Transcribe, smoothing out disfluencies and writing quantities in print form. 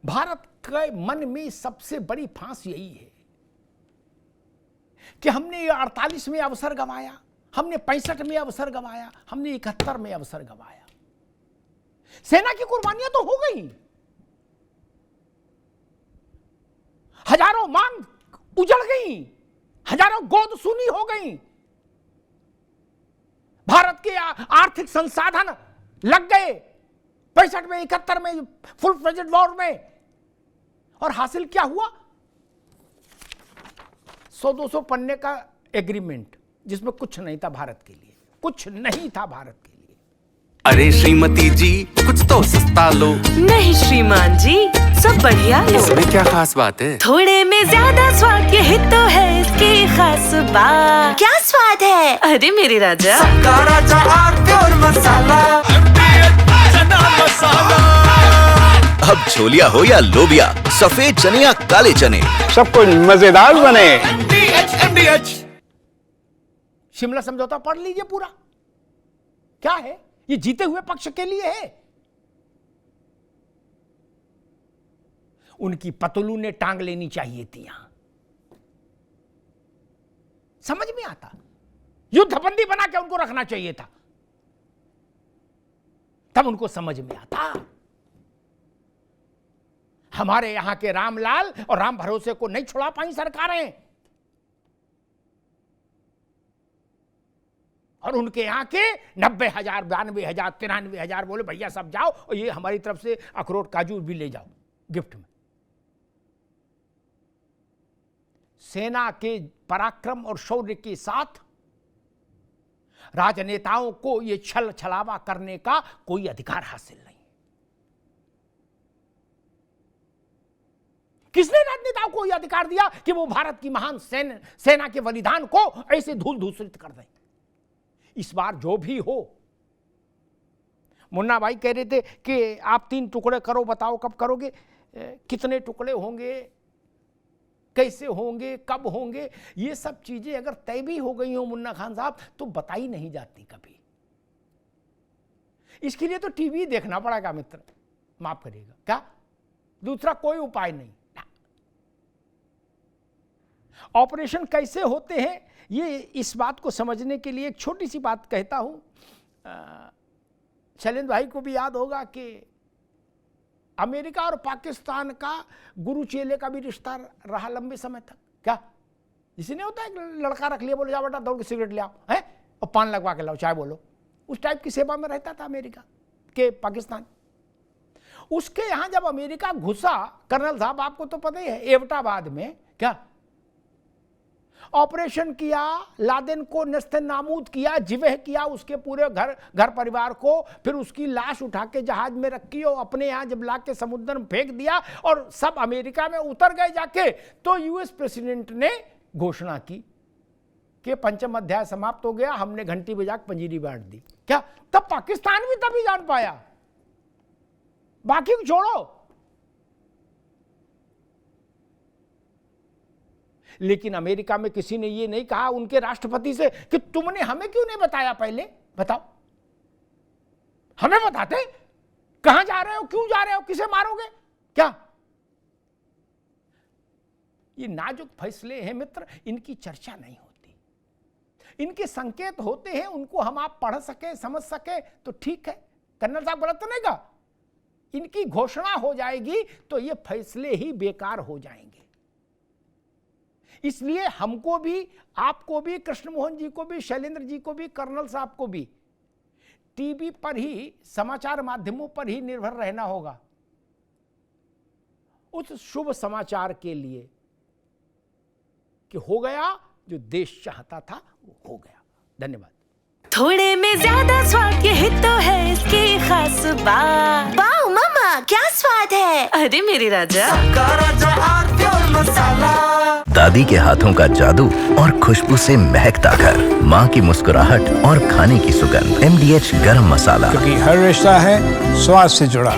भारत के मन में सबसे बड़ी फांस यही है कि हमने ये 48 में अवसर गंवाया, हमने 65 में अवसर गंवाया, हमने 71 में अवसर गंवाया। सेना की कुर्बानियां तो हो गई, हजारों मांग उजड़ गई, हजारों गोद सुनी हो गई, भारत के आर्थिक संसाधन लग गए 65 में 71 में फुल फ्लेजेड वॉर में। और हासिल क्या हुआ? 100-200 पन्ने का एग्रीमेंट जिसमें कुछ नहीं था भारत के लिए, कुछ नहीं था भारत के लिए। अरे श्रीमती जी कुछ तो सस्ता लो। नहीं श्रीमान जी सब बढ़िया लो। इसमें क्या खास बात है? थोड़े में ज्यादा स्वाद यही तो है इसकी खास बात। क्या स्वाद है? अरे मेरे राजा राजा और मसाला। अब छोलिया हो या लोबिया, सफेद चने या काले चने, सब कुछ मजेदार बने। शिमला समझौता पढ़ लीजिए पूरा, क्या है ये? जीते हुए पक्ष के लिए है। उनकी पतलू ने टांग लेनी चाहिए थी यहां, समझ में आता। युद्धबंदी बना के उनको रखना चाहिए था, तब उनको समझ में आता। हमारे यहां के रामलाल और राम भरोसे को नहीं छुड़ा पाई सरकारें, और उनके यहां के 90,000, 92,000, 93,000 बोले भैया सब जाओ और ये हमारी तरफ से अखरोट काजू भी ले जाओ गिफ्ट में। सेना के पराक्रम और शौर्य के साथ राजनेताओं को ये छल छलावा करने का कोई अधिकार हासिल नहीं। किसने राजनेताओं को यह अधिकार दिया कि वो भारत की महान सेना के बलिदान को ऐसे धूल धूसरित कर दें? इस बार जो भी हो, मुन्ना भाई कह रहे थे कि आप 3 टुकड़े करो, बताओ कब करोगे, कितने टुकड़े होंगे, कैसे होंगे, कब होंगे, ये सब चीजें अगर तय भी हो गई हो मुन्ना खान साहब तो बताई नहीं जाती कभी। इसके लिए तो टीवी देखना पड़ेगा मित्र, माफ करिएगा, क्या दूसरा कोई उपाय नहीं। ऑपरेशन कैसे होते हैं ये इस बात को समझने के लिए एक छोटी सी बात कहता हूं। शैलेंद्र भाई को भी याद होगा कि अमेरिका और पाकिस्तान का गुरु चेले का भी रिश्ता रहा लंबे समय तक। क्या जिसे नहीं होता है लड़का रख लिया, बोलो जा बेटा दौड़ के सिगरेट ले आओ है और पान लगवा के लाओ, चाय बोलो, उस टाइप की सेवा में रहता था अमेरिका के पाकिस्तान। उसके यहां जब अमेरिका घुसा, कर्नल साहब आपको तो पता ही है, एबटाबाद में क्या ऑपरेशन किया, लादेन को नेस्तनाबूद किया, जिवेह किया उसके पूरे घर परिवार को, फिर उसकी लाश उठा के जहाज में रखी और अपने यहां जब ला के समुद्र में फेंक दिया और सब अमेरिका में उतर गए जाके, तो यूएस प्रेसिडेंट ने घोषणा की कि 5वां अध्याय समाप्त हो गया, हमने घंटी बजा के पंजीरी बांट दी। क्या तब पाकिस्तान भी तभी जान पाया, बाकी को छोड़ो। लेकिन अमेरिका में किसी ने ये नहीं कहा उनके राष्ट्रपति से कि तुमने हमें क्यों नहीं बताया पहले, बताओ, हमें बताते कहां जा रहे हो, क्यों जा रहे हो, किसे मारोगे। क्या ये नाजुक फैसले हैं मित्र, इनकी चर्चा नहीं होती, इनके संकेत होते हैं, उनको हम आप पढ़ सके, समझ सके तो ठीक है। कर्नल साहब गलत तो नहीं कहा, इनकी घोषणा हो जाएगी तो ये फैसले ही बेकार हो जाएंगे। इसलिए हमको भी, आपको भी, कृष्ण मोहन जी को भी, शैलेंद्र जी को भी, कर्नल साहब को भी टीवी पर ही, समाचार माध्यमों पर ही निर्भर रहना होगा उस शुभ समाचार के लिए कि हो गया जो देश चाहता था वो हो गया। धन्यवाद। थोड़े में ज्यादा स्वाद यही तो है इसकी खास बात। वाह मामा क्या स्वाद है? अरे मेरे राजा और मसाला। दादी के हाथों का जादू और खुशबू से महकता घर, माँ की मुस्कुराहट और खाने की सुगंध। MDH गरम मसाला, क्योंकि हर रिश्ता है स्वाद से जुड़ा।